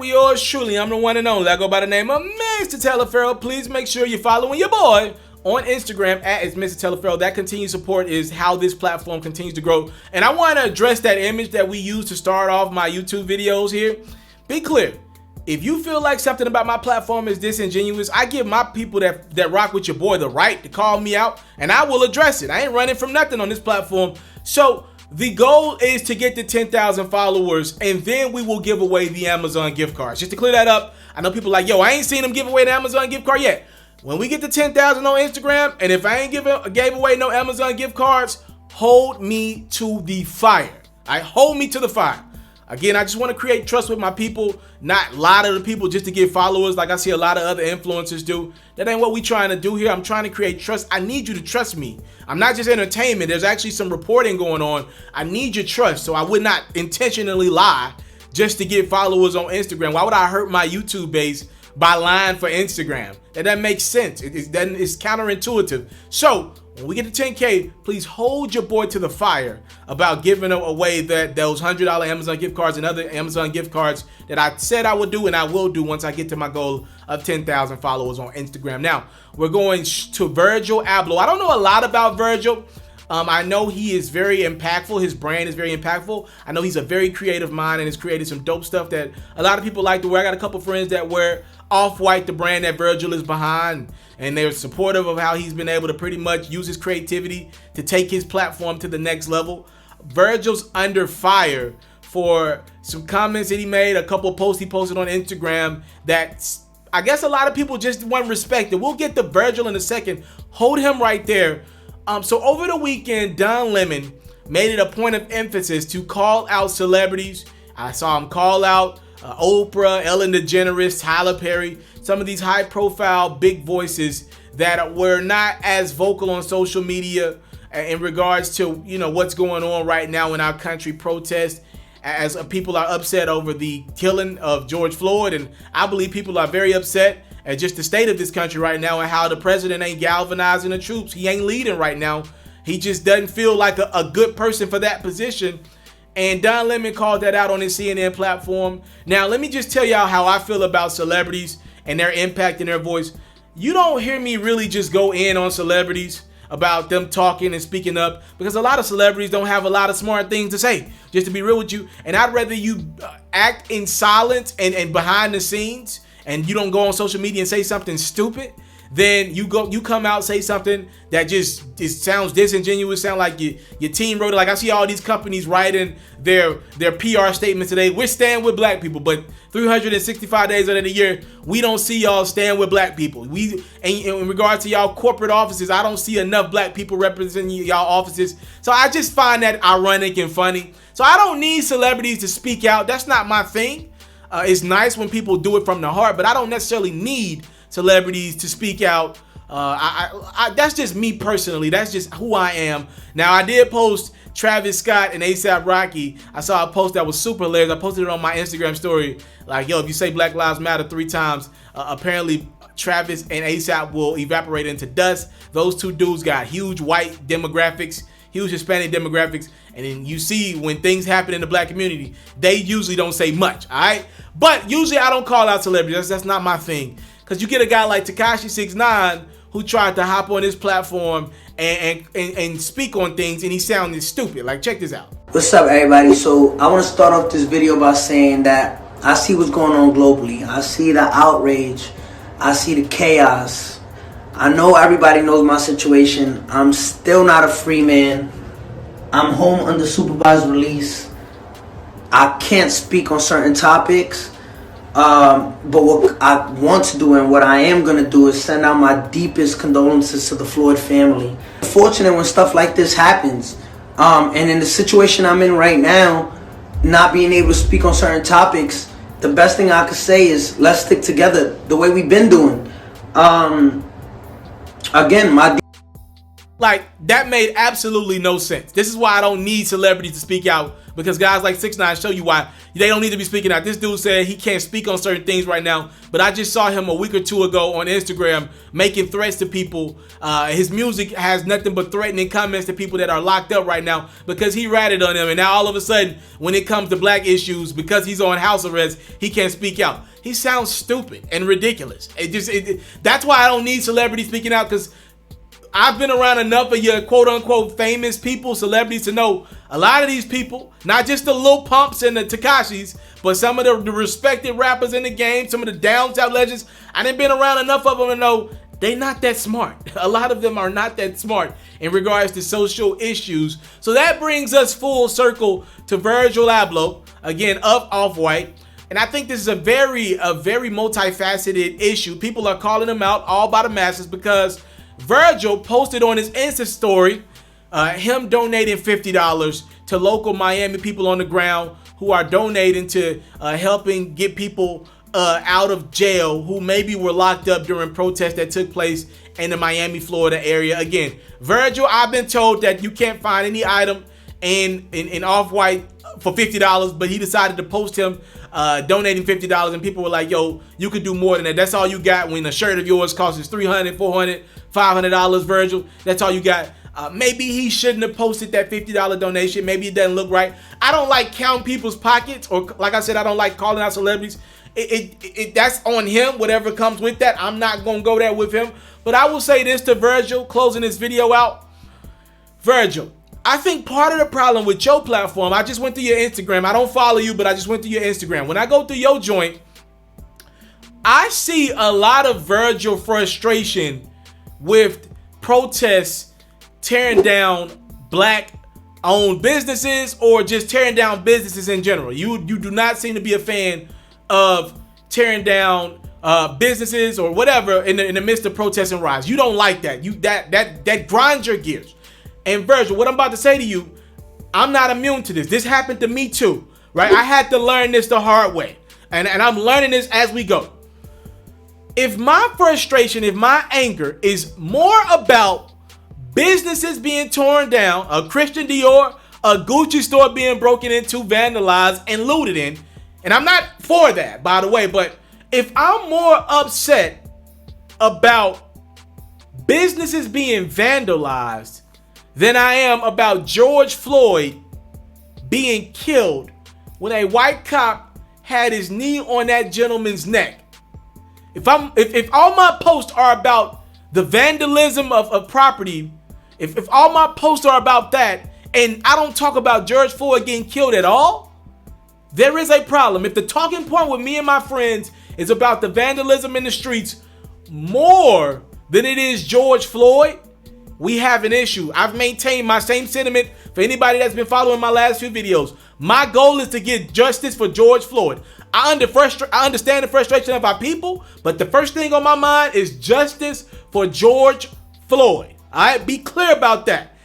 with yours truly. I'm the one and only. I go by the name of Mr. TALIAFERRO. Please make sure you're following your boy on Instagram at itsmrtaliaferro. That continued support is how this platform continues to grow. And I want to address that image that we use to start off my YouTube videos here. Be clear. If you feel like something about my platform is disingenuous, I give my people that rock with your boy the right to call me out, and I will address it. I ain't running from nothing on this platform. So the goal is to get to 10,000 followers, and then we will give away the Amazon gift cards. Just to clear that up, I know people are like, yo, I ain't seen them give away the Amazon gift card yet. When we get to 10,000 on Instagram, and if I ain't gave away no Amazon gift cards, hold me to the fire. Hold me to the fire. Again, I just want to create trust with my people, not lie to the people just to get followers like I see a lot of other influencers do. That ain't what we trying to do here. I'm trying to create trust. I need you to trust me. I'm not just entertainment. There's actually some reporting going on. I need your trust, so I would not intentionally lie just to get followers on Instagram. Why would I hurt my YouTube base by lying for Instagram? That makes sense. It's counterintuitive. So when we get to 10K, please hold your boy to the fire about giving away those $100 Amazon gift cards and other Amazon gift cards that I said I would do, and I will do once I get to my goal of 10,000 followers on Instagram. Now, we're going to Virgil Abloh. I don't know a lot about Virgil. I know he is very impactful. His brand is very impactful. I know he's a very creative mind and has created some dope stuff that a lot of people like to wear. I got a couple friends that wear Off-White, the brand that Virgil is behind, and they're supportive of how he's been able to pretty much use his creativity to take his platform to the next level. Virgil's under fire for some comments that he made, a couple posts he posted on Instagram that I guess a lot of people just want respect. And we'll get to Virgil in a second. Hold him right there. So over the weekend, Don Lemon made it a point of emphasis to call out celebrities. I saw him call out Oprah, Ellen DeGeneres, Tyler Perry, some of these high-profile big voices that were not as vocal on social media in regards to, you know, what's going on right now in our country, protest, as people are upset over the killing of George Floyd. And I believe people are very upset at just the state of this country right now and how the president ain't galvanizing the troops. He ain't leading right now. He just doesn't feel like a good person for that position. And Don Lemon called that out on his CNN platform. Now, let me just tell y'all how I feel about celebrities and their impact and their voice. You don't hear me really just go in on celebrities about them talking and speaking up, because a lot of celebrities don't have a lot of smart things to say, just to be real with you. And I'd rather you act in silence and behind the scenes, and you don't go on social media and say something stupid, then you come out, say something that just sounds disingenuous, sound like your team wrote it. Like I see all these companies writing their PR statements today. We're staying with black people, but 365 days out of the year, we don't see y'all stand with black people. And in regards to y'all corporate offices, I don't see enough black people representing y'all offices. So I just find that ironic and funny. So I don't need celebrities to speak out. That's not my thing. It's nice when people do it from the heart, but I don't necessarily need celebrities to speak out. That's just me personally. That's just who I am. Now, I did post Travis Scott and A$AP Rocky. I saw a post that was super hilarious. I posted it on my Instagram story. Like, yo, if you say Black Lives Matter 3 times, apparently Travis and A$AP will evaporate into dust. Those two dudes got huge white demographics, huge Hispanic demographics, and then you see when things happen in the black community, they usually don't say much, all right? But usually I don't call out celebrities. That's not my thing. Because you get a guy like Tekashi 6ix9ine who tried to hop on his platform and speak on things, and he sounded stupid. Like, check this out. What's up, everybody? So I want to start off this video by saying that I see what's going on globally. I see the outrage. I see the chaos. I know everybody knows my situation. I'm still not a free man. I'm home under supervised release. I can't speak on certain topics. But what I want to do and what I am going to do is send out my deepest condolences to the Floyd family. Unfortunate when stuff like this happens. And in the situation I'm in right now, not being able to speak on certain topics, the best thing I could say is let's stick together the way we've been doing. Again, my Like, that made absolutely no sense. This is why I don't need celebrities to speak out, because guys like 6ix9ine show you why they don't need to be speaking out. This dude said he can't speak on certain things right now, but I just saw him a week or two ago on Instagram making threats to people. His music has nothing but threatening comments to people that are locked up right now because he ratted on them, and now all of a sudden, when it comes to black issues, because he's on house arrest, he can't speak out. He sounds stupid and ridiculous. That's why I don't need celebrities speaking out, because I've been around enough of your quote-unquote famous people, celebrities, to know a lot of these people, not just the Lil Pumps and the Tekashis, but some of the respected rappers in the game, some of the down south legends. I done been around enough of them to know they not that smart. A lot of them are not that smart in regards to social issues. So that brings us full circle to Virgil Abloh, again, of Off-White. And I think this is a very multifaceted issue. People are calling him out all by the masses because Virgil posted on his Insta story him donating $50 to local Miami people on the ground who are donating to helping get people out of jail who maybe were locked up during protests that took place in the Miami, Florida area. Again, Virgil, I've been told that you can't find any item in Off-White for $50, but he decided to post him donating $50, and people were like, yo, you could do more than that. That's all you got when a shirt of yours costs $300, $400, $500, Virgil. That's all you got. Maybe he shouldn't have posted that $50 donation. Maybe it doesn't look right. I don't like counting people's pockets, or like I said, I don't like calling out celebrities. That's on him, whatever comes with that. I'm not going to go there with him. But I will say this to Virgil, closing this video out. Virgil, I think part of the problem with your platform, I just went through your Instagram. I don't follow you, but I just went through your Instagram. When I go through your joint, I see a lot of Virgil frustration with protests tearing down black-owned businesses or just tearing down businesses in general. You do not seem to be a fan of tearing down businesses or whatever in the midst of protests and riots. You don't like that. That grinds your gears. And Virgil, what I'm about to say to you, I'm not immune to this. This happened to me too, right? I had to learn this the hard way. And I'm learning this as we go. If my frustration, if my anger is more about businesses being torn down, a Christian Dior, a Gucci store being broken into, vandalized, and looted in, and I'm not for that, by the way, but if I'm more upset about businesses being vandalized than I am about George Floyd being killed when a white cop had his knee on that gentleman's neck, if all my posts are about the vandalism of property, if all my posts are about that, and I don't talk about George Floyd getting killed at all, there is a problem. If the talking point with me and my friends is about the vandalism in the streets more than it is George Floyd, we have an issue. I've maintained my same sentiment for anybody that's been following my last few videos. My goal is to get justice for George Floyd. I understand the frustration of our people, but the first thing on my mind is justice for George Floyd. All right, be clear about that.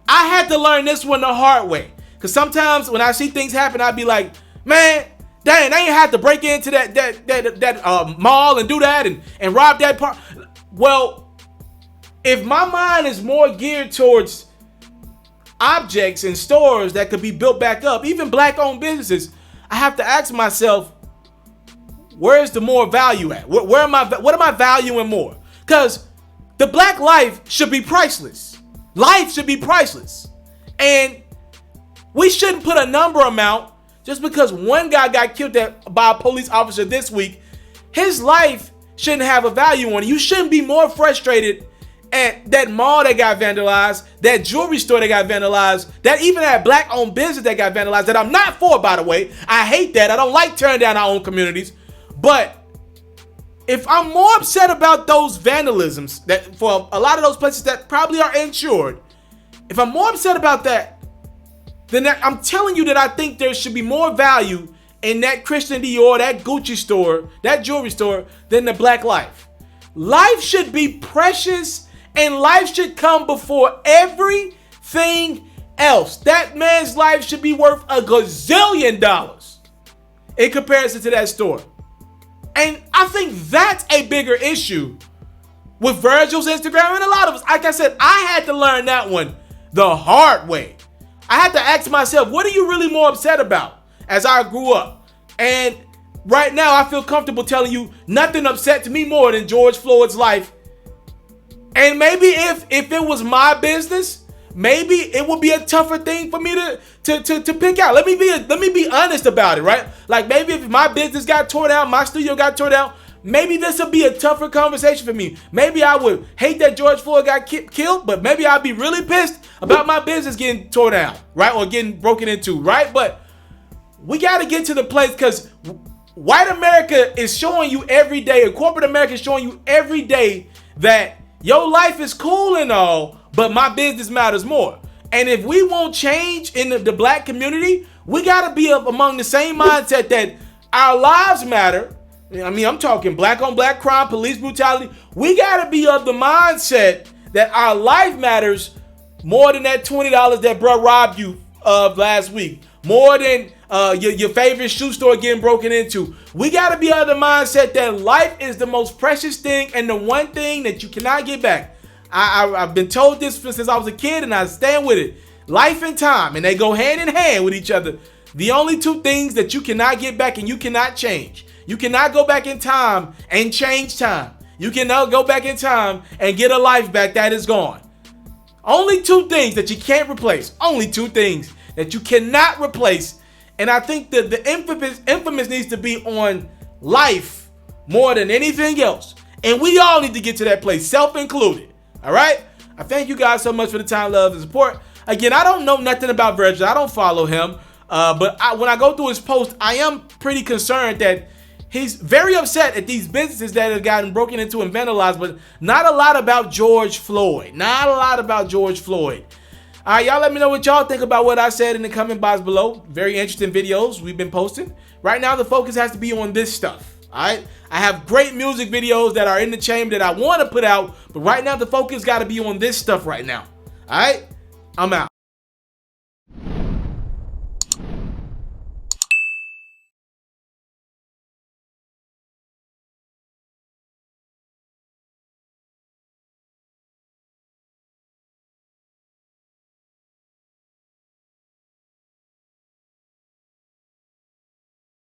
I had to learn this one the hard way, because sometimes when I see things happen, I'd be like, man, dang, they ain't have to break into that mall and do that and rob that part. Well, if my mind is more geared towards objects and stores that could be built back up, even black-owned businesses, I have to ask myself, where's the more value at? What am I valuing more? Because the black life should be priceless. Life should be priceless. And we shouldn't put a number amount just because one guy got killed by a police officer this week. His life shouldn't have a value on it. You shouldn't be more frustrated at that mall that got vandalized, that jewelry store that got vandalized, that even that black-owned business that got vandalized, that I'm not for, by the way. I hate that. I don't like tearing down our own communities. But if I'm more upset about those vandalisms, that for a lot of those places that probably are insured, if I'm more upset about that, then I'm telling you that I think there should be more value in that Christian Dior, that Gucci store, that jewelry store, than the black life. Life should be precious, and life should come before everything else. That man's life should be worth $1 gazillion in comparison to that store. And I think that's a bigger issue with Virgil's Instagram, and a lot of us, like I said, I had to learn that one the hard way. I had to ask myself, what are you really more upset about as I grew up? And right now, I feel comfortable telling you nothing upset me more than George Floyd's life. And maybe if it was my business, maybe it would be a tougher thing for me to pick out. Let me be honest about it, right? Like maybe if my business got torn down, my studio got torn down, maybe this would be a tougher conversation for me. Maybe I would hate that George Floyd got killed, but maybe I'd be really pissed about my business getting torn down, right? Or getting broken into, right? But we got to get to the place, because white America is showing you every day, and corporate America is showing you every day that your life is cool and all, but my business matters more. And if we won't change in the black community, we got to be among the same mindset that our lives matter. I mean, I'm talking black on black crime, police brutality. We got to be of the mindset that our life matters more than that $20 that bro robbed you of last week. More than your favorite shoe store getting broken into. We got to be of the mindset that life is the most precious thing and the one thing that you cannot get back. I've been told this since I was a kid, and I stand with it. Life and time, and they go hand in hand with each other. The only two things that you cannot get back and you cannot change. You cannot go back in time and change time. You cannot go back in time and get a life back that is gone. Only two things that you can't replace. Only two things that you cannot replace. And I think that the emphasis needs to be on life more than anything else. And we all need to get to that place, self-included. All right? I thank you guys so much for the time, love, and support. Again, I don't know nothing about Virgil. I don't follow him. But when I go through his post, I am pretty concerned that he's very upset at these businesses that have gotten broken into and vandalized, but not a lot about George Floyd. Not a lot about George Floyd. All right, y'all let me know what y'all think about what I said in the comment box below. Very interesting videos we've been posting. Right now, the focus has to be on this stuff. All right, I have great music videos that are in the chamber that I want to put out, but right now the focus got to be on this stuff right now. All right, I'm out.